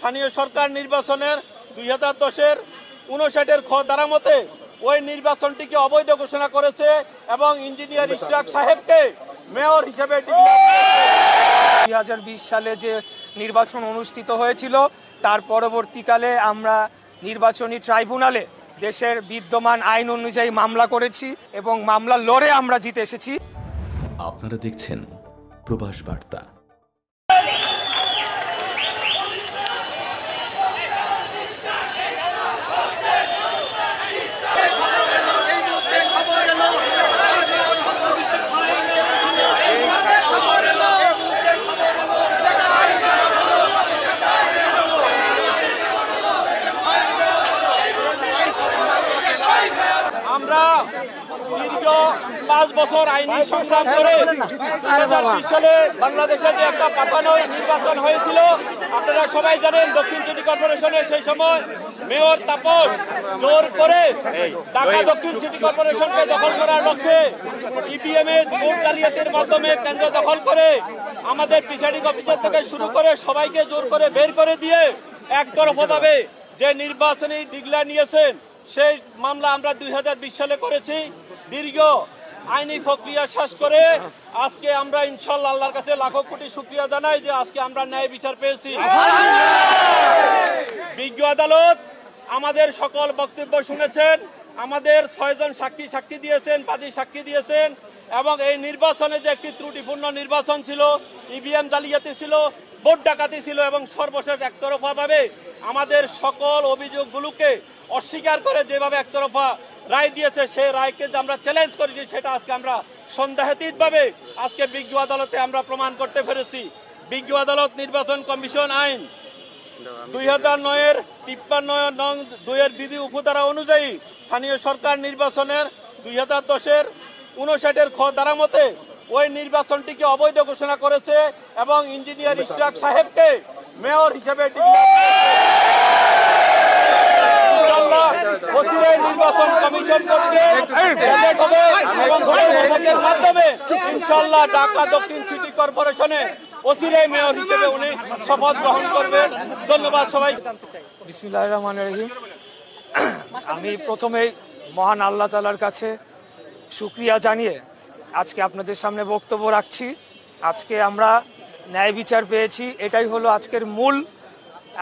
স্থানীয় সরকার নির্বাচনের 2010-এর 59-এর খ ধারা মতে ওই নির্বাচনটিকে অবৈধ ঘোষণা করেছে এবং ইঞ্জিনিয়ার ইশরাক সাহেবকে মেয়র হিসেবে 2020 সালে যে নির্বাচন অনুষ্ঠিত হয়েছিল তার পরবর্তীকালে আমরা নির্বাচনী ট্রাইব্যুনালে দেশের বিদ্যমান আইন অনুযায়ী মামলা করেছি এবং মামলা লড়ে আমরা জিতে এসেছি। আপনারা দেখছেন প্রবাস বার্তা। আমরা দীর্ঘ 5 বছর আইনি সংগ্রাম করে 2020 সালে বাংলাদেশে যে একটা পাতানো নির্বাচন হয়েছিল, আপনারা সবাই জানেন দক্ষিণ সিটি কর্পোরেশনে সেই সময় মেয়র তাপস জোর করে ঢাকা দক্ষিণ সিটি কর্পোরেশনকে দখল করার লক্ষ্যে ইভিএম এর ভোট জালিয়াতির মাধ্যমে কেন্দ্র দখল করে আমাদের প্রিসাইডিং অফিসার থেকে শুরু করে সবাইকে জোর করে বের করে দিয়ে একতরফাভাবে যে নির্বাচনী ডিক্লেয়ার নিয়েছেন সেই মামলা আমরা 2020 সালে করেছি। দীর্ঘ আইনি প্রক্রিয়া শেষ করে আজকে আমরা ইনশাআল্লাহ আল্লাহর কাছে লাখো কোটি শুকরিয়া জানাই যে আজকে আমরা ন্যায় বিচার পেয়েছি। বিজ্ঞ আদালত আমাদের সকল বক্তব্য শুনেছেন, আমাদের 6 জন সাক্ষী দিয়েছেন, বাদী সাক্ষী দিয়েছেন এবং এই নির্বাচনে যে একটি ত্রুটিপূর্ণ নির্বাচন ছিল, ইভিএম জালিয়াতি ছিল, ভোট ডাকাতি ছিল এবং সর্বশেষ একতরফাভাবে আমাদের সকল অভিযোগগুলোকে অস্বীকার করে যেভাবে একতরফা রায় দিয়েছে সেই রায়কে যে আমরা চ্যালেঞ্জ করেছি সেটা আজকে আমরা সন্দেহাতীতভাবে আজকে বিজ্ঞ আদালতে আমরা প্রমাণ করতে পেরেছি। বিজ্ঞ আদালত নির্বাচন কমিশন আইন 2009-এর 53 নং 2-এর বিধি উপধারা অনুযায়ী স্থানীয় সরকার নির্বাচনের 2010-এর 59-এর খ ধারা মতে ওই নির্বাচনটিকে অবৈধ ঘোষণা করেছে এবং ইঞ্জিনিয়ার ইশরাক সাহেবকে মেয়র হিসেবে নির্বাচন কমিশন মাধ্যমে ইনশাআল্লাহ ঢাকা দক্ষিণ সিটি কর্পোরেশনে অচিরেই মেয়র হিসেবে উনি শপথ গ্রহণ করবেন। ধন্যবাদ সবাই। বিসমিল্লাহির রহমানির রহিম। আমি প্রথমেই মহান আল্লাহ তাআলার কাছে শুকরিয়া জানিয়ে আজকে আপনাদের সামনে বক্তব্য রাখছি। আজকে আমরা ন্যায় বিচার পেয়েছি, এটাই হলো আজকের মূল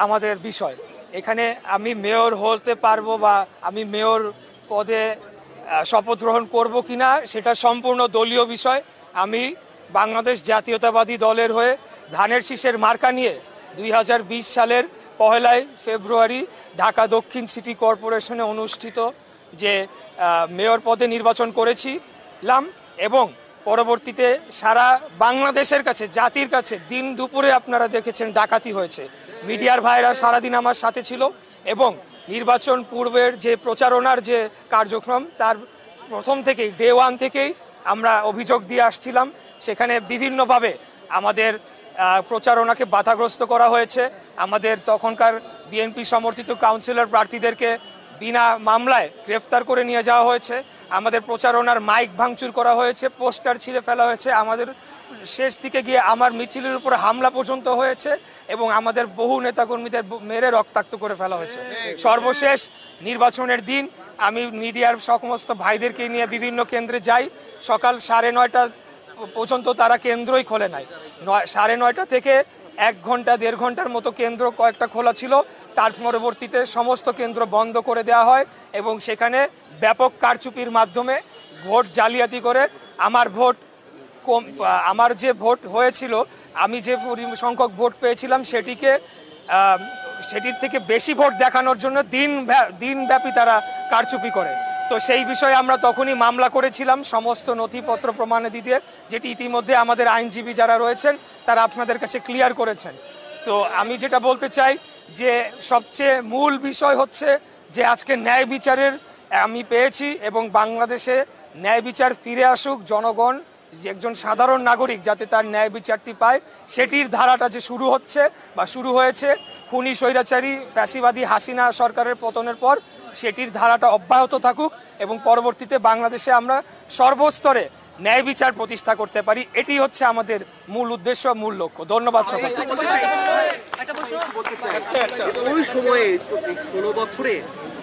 আমাদের বিষয়। এখানে আমি মেয়র হতে পারবো বা আমি মেয়র পদে শপথ গ্রহণ করব কিনা সেটা সম্পূর্ণ দলীয় বিষয়। আমি বাংলাদেশ জাতীয়তাবাদী দলের হয়ে ধানের শীষের মার্কা নিয়ে 2020 সালের 1 ফেব্রুয়ারি ঢাকা দক্ষিণ সিটি কর্পোরেশনে অনুষ্ঠিত যে মেয়র পদে নির্বাচন করেছিলাম এবং পরবর্তীতে সারা বাংলাদেশের কাছে, জাতির কাছে দিন দুপুরে আপনারা দেখেছেন ডাকাতি হয়েছে। মিডিয়ার ভাইরা সারাদিন আমার সাথে ছিল এবং নির্বাচন পূর্বের যে প্রচারণার যে কার্যক্রম তার প্রথম থেকেই ডে 1 থেকেই আমরা অভিযোগ দিয়ে আসছিলাম। সেখানে বিভিন্নভাবে আমাদের প্রচারণাকে বাধাগ্রস্ত করা হয়েছে। আমাদের তখনকার বিএনপি সমর্থিত কাউন্সিলর প্রার্থীদেরকে বিনা মামলায় গ্রেফতার করে নিয়ে যাওয়া হয়েছে। আমাদের প্রচারণার মাইক ভাঙচুর করা হয়েছে, পোস্টার ছিঁড়ে ফেলা হয়েছে, আমাদের শেষ দিকে গিয়ে আমার মিছিলের উপরে হামলা পর্যন্ত হয়েছে এবং আমাদের বহু নেতাকর্মীদের মেরে রক্তাক্ত করে ফেলা হয়েছে। সর্বশেষ নির্বাচনের দিন আমি মিডিয়ার সমস্ত ভাইদেরকে নিয়ে বিভিন্ন কেন্দ্রে যাই। সকাল 9:30 পর্যন্ত তারা কেন্দ্রই খোলে নাই। 9:30 থেকে 1 ঘন্টা 1.5 ঘন্টার মতো কেন্দ্র কয়েকটা খোলা ছিল, তার পরবর্তীতে সমস্ত কেন্দ্র বন্ধ করে দেওয়া হয় এবং সেখানে ব্যাপক কারচুপির মাধ্যমে ভোট জালিয়াতি করে আমার যে ভোট হয়েছিল, আমি যে সংখ্যক ভোট পেয়েছিলাম সেটির থেকে বেশি ভোট দেখানোর জন্য দিনব্যাপী তারা কারচুপি করে। তো সেই বিষয়ে আমরা তখনই মামলা করেছিলাম সমস্ত নথিপত্র প্রমাণে দিতে, যেটি ইতিমধ্যে আমাদের আইনজীবী যারা রয়েছেন তারা আপনাদের কাছে ক্লিয়ার করেছেন। তো আমি যেটা বলতে চাই যে সবচেয়ে মূল বিষয় হচ্ছে যে আজকে ন্যায় বিচারের আমি পেয়েছি এবং বাংলাদেশে ন্যায় বিচার ফিরে আসুক, জনগণ যে একজন সাধারণ নাগরিক যাতে তার ন্যায় বিচারটি পায় সেটির ধারাটা যে শুরু হচ্ছে বা শুরু হয়েছে খুনি স্বৈরাচারী ফ্যাসিবাদী হাসিনা সরকারের পতনের পর, সেটির ধারাটা অব্যাহত থাকুক এবং পরবর্তীতে বাংলাদেশে আমরা সর্বস্তরে ন্যায় বিচার প্রতিষ্ঠা করতে পারি। এটি হচ্ছে আমাদের মূল উদ্দেশ্য, মূল লক্ষ্য। ধন্যবাদ সবাইকে। ওই সময়ে 16 বছরে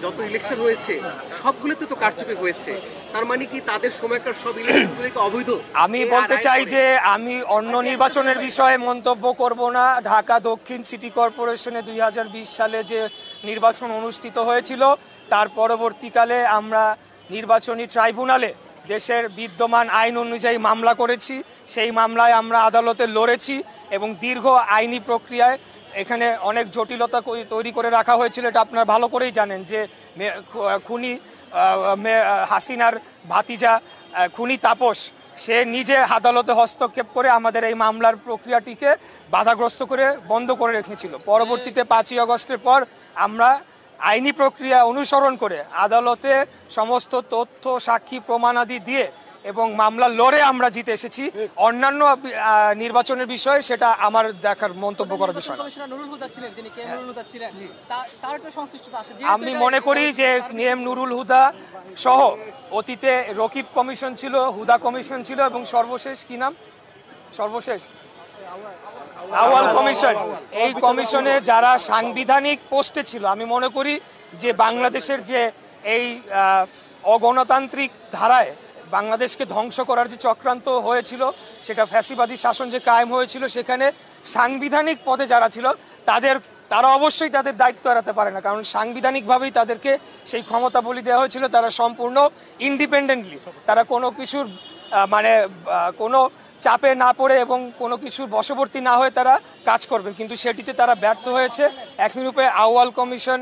যত ইলেকশন হয়েছে সবগুলোতে তো কারচুপি হয়েছে, তার মানে কি তাদের সময়কার সব ইলেকশনগুলোকে অবৈধ? আমি বলতে চাই যে আমি অন্য নির্বাচনের বিষয়ে মন্তব্য করব না। ঢাকা দক্ষিণ সিটি কর্পোরেশনে 2020 সালে যে নির্বাচন অনুষ্ঠিত হয়েছিল তার পরবর্তীকালে আমরা নির্বাচনী ট্রাইব্যুনালে দেশের বিদ্যমান আইন অনুযায়ী মামলা করেছি। সেই মামলায় আমরা আদালতে লড়েছি এবং দীর্ঘ আইনি প্রক্রিয়ায় এখানে অনেক জটিলতা তৈরি করে রাখা হয়েছিল। এটা আপনারা ভালো করেই জানেন যে খুনি হাসিনার ভাতিজা খুনি তাপস সে নিজে আদালতে হস্তক্ষেপ করে আমাদের এই মামলার প্রক্রিয়াটিকে বাধাগ্রস্ত করে বন্ধ করে রেখেছিল। পরবর্তীতে 5ই আগস্টের পর আমরা আইনি প্রক্রিয়া অনুসরণ করে আদালতে সমস্ত তথ্য সাক্ষী প্রমাণাদি দিয়ে এবং মামলা লড়ে আমরা জিতে এসেছি। অন্যান্য নির্বাচনের বিষয়ে সেটা আমার দেখার মন্তব্য করার বিষয় না। আমি মনে করি যে নিএম নুরুল হুদা সহ অতীতে রকিব কমিশন ছিল, হুদা কমিশন ছিল এবং সর্বশেষ কি নাম, সর্বশেষ আউয়াল কমিশন, এই কমিশনে যারা সাংবিধানিক পোস্টে ছিল, আমি মনে করি যে বাংলাদেশের যে এই অগণতান্ত্রিক ধারায় বাংলাদেশকে ধ্বংস করার যে চক্রান্ত হয়েছিল, সেটা ফ্যাসিবাদী শাসন যে কায়েম হয়েছিল, সেখানে সাংবিধানিক পদে যারা ছিল তারা অবশ্যই তাদের দায়িত্ব এড়াতে পারে না, কারণ সাংবিধানিকভাবেই তাদেরকে সেই ক্ষমতা বলি দেওয়া হয়েছিল। তারা সম্পূর্ণ ইন্ডিপেন্ডেন্টলি, তারা কোনো কিছুর কোনো চাপে না পড়ে এবং কোনো কিছুর বশবর্তী না হয়ে তারা কাজ করবেন, কিন্তু সেটিতে তারা ব্যর্থ হয়েছে। একই রূপে আউয়াল কমিশন,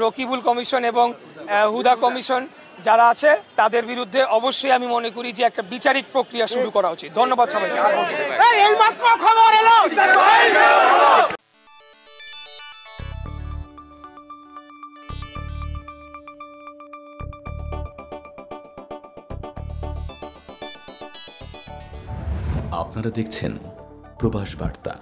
রকিবুল কমিশন এবং হুদা কমিশন যারা আছে তাদের বিরুদ্ধে অবশ্যই আমি মনে করি যে একটা বিচারিক প্রক্রিয়া শুরু করা উচিত। ধন্যবাদ সবাইকে। আপনারা দেখছেন প্রবাস বার্তা।